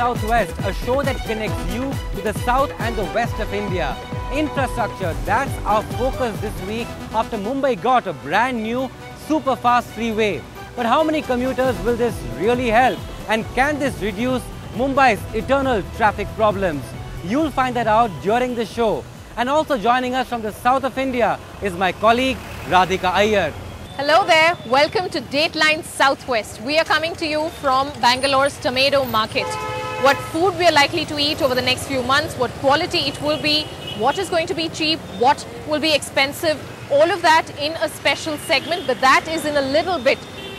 Southwest, a show that connects you to the south and the west of India. Infrastructure, that's our focus this week after Mumbai got a brand new super fast freeway. But how many commuters will this really help? And can this reduce Mumbai's eternal traffic problems? You'll find that out during the show. And also joining us from the south of India is my colleague Radhika Iyer. Hello there, welcome to Dateline Southwest. We are coming to you from Bangalore's tomato market. What food we are likely to eat over the next few months, what quality it will be, what is going to be cheap, what will be expensive, all of that in a special segment, but that is in a little bit.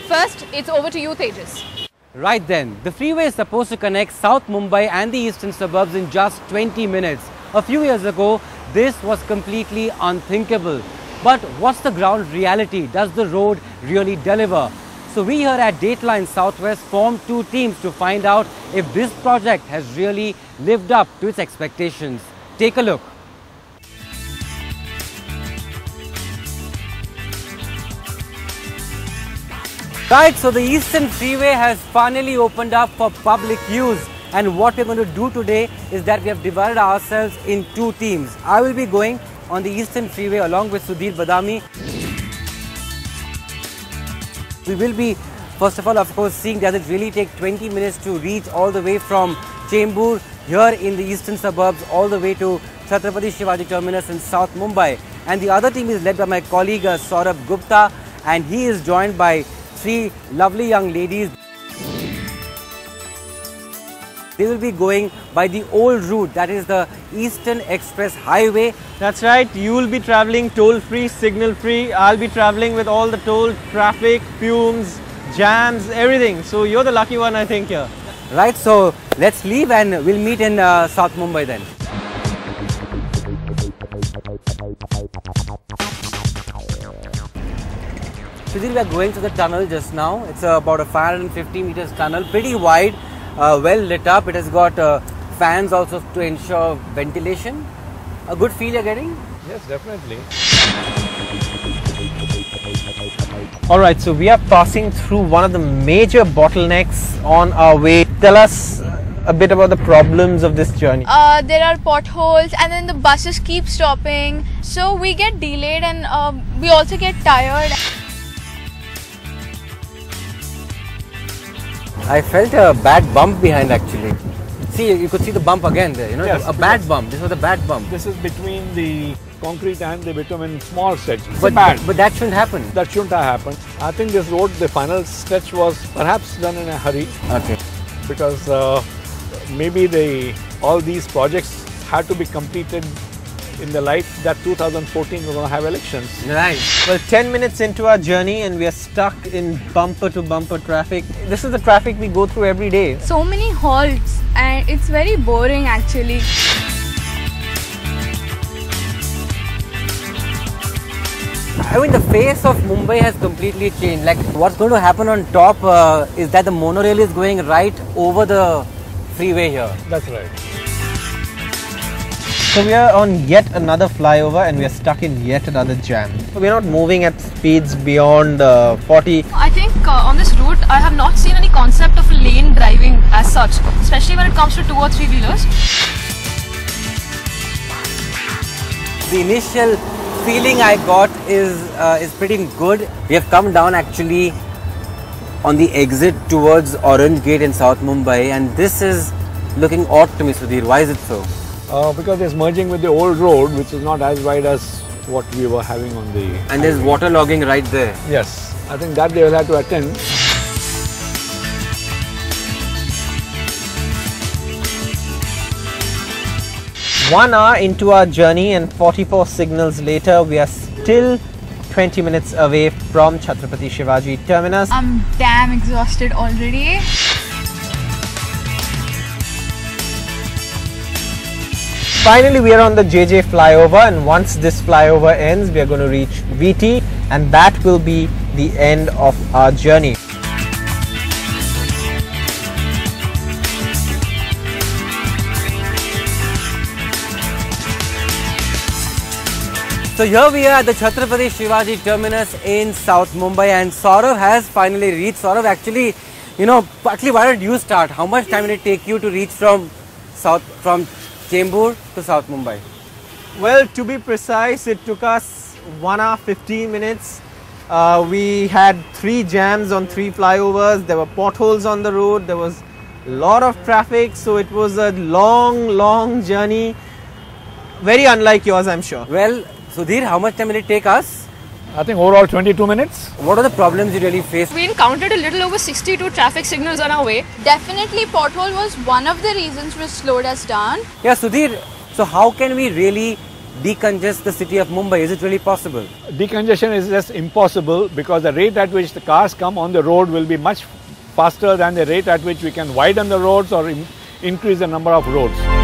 First, it's over to you, Tejas. Right then, the freeway is supposed to connect South Mumbai and the eastern suburbs in just 20 minutes. A few years ago, this was completely unthinkable. But what's the ground reality? Does the road really deliver? So we here at Dateline Southwest formed two teams to find out if this project has really lived up to its expectations. Take a look. Right, so the Eastern Freeway has finally opened up for public use. And what we're going to do today is that we have divided ourselves in two teams. I will be going on the Eastern Freeway along with Sudhir Badami. We will be, first of all, of course, seeing does it really take 20 minutes to reach all the way from Chembur here in the eastern suburbs all the way to Chhatrapati Shivaji Terminus in South Mumbai. And the other team is led by my colleague Saurabh Gupta, and he is joined by three lovely young ladies. They will be going by the old route, that is the Eastern Express Highway. That's right, you will be travelling toll-free, signal-free. I'll be travelling with all the toll, traffic, fumes, jams, everything. So you're the lucky one, I think, here. Right, so let's leave and we'll meet in South Mumbai then. Sudhir, we are going to the tunnel just now. It's about a 550 meters tunnel, pretty wide. Well lit up. It has got fans also to ensure ventilation. A good feel you're getting? Yes, definitely. Alright, so we are passing through one of the major bottlenecks on our way. Tell us a bit about the problems of this journey. There are potholes and then the buses keep stopping. So we get delayed and we also get tired. I felt a bad bump behind actually. See, you could see the bump again there, you know, yes, a bad bump. This was a bad bump. This is between the concrete and the bitumen small stretch. But that shouldn't happen. That shouldn't have happened. I think this road, the final stretch was perhaps done in a hurry. Okay. Because maybe all these projects had to be completed in the light that 2014 we're going to have elections. Right. Well, 10 minutes into our journey and we are stuck in bumper to bumper traffic. This is the traffic we go through every day. So many halts and it's very boring actually. I mean, the face of Mumbai has completely changed. Like, what's going to happen on top is that the monorail is going right over the freeway here. That's right. So we are on yet another flyover and we are stuck in yet another jam. We are not moving at speeds beyond 40. I think on this route I have not seen any concept of lane driving as such, especially when it comes to 2 or 3 wheelers. The initial feeling I got is pretty good. We have come down actually on the exit towards Orange Gate in South Mumbai, and this is looking odd to me, Sudhir. Why is it so? Because it's merging with the old road, which is not as wide as what we were having on the... And there's water logging right there. Yes, I think that they will have to attend. One hour into our journey and 44 signals later, we are still 20 minutes away from Chhatrapati Shivaji Terminus. I'm damn exhausted already. Finally, we are on the JJ flyover, and once this flyover ends, we are going to reach VT, and that will be the end of our journey. So here we are at the Chhatrapati Shivaji Terminus in South Mumbai, and Saurav has finally reached. Saurav, actually You know, Patli, why don't you start? How much time will it take you to reach from Chembur to South Mumbai? Well, to be precise, it took us 1 hour 15 minutes. We had 3 jams on 3 flyovers. There were potholes on the road. There was a lot of traffic. So it was a long journey. Very unlike yours, I'm sure. Well, Sudhir, how much time will it take us? I think overall 22 minutes. What are the problems you really faced? We encountered a little over 62 traffic signals on our way. Definitely pothole was one of the reasons which slowed us down. Yeah, Sudhir, so how can we really decongest the city of Mumbai? Is it really possible? Decongestion is just impossible because the rate at which the cars come on the road will be much faster than the rate at which we can widen the roads or increase the number of roads.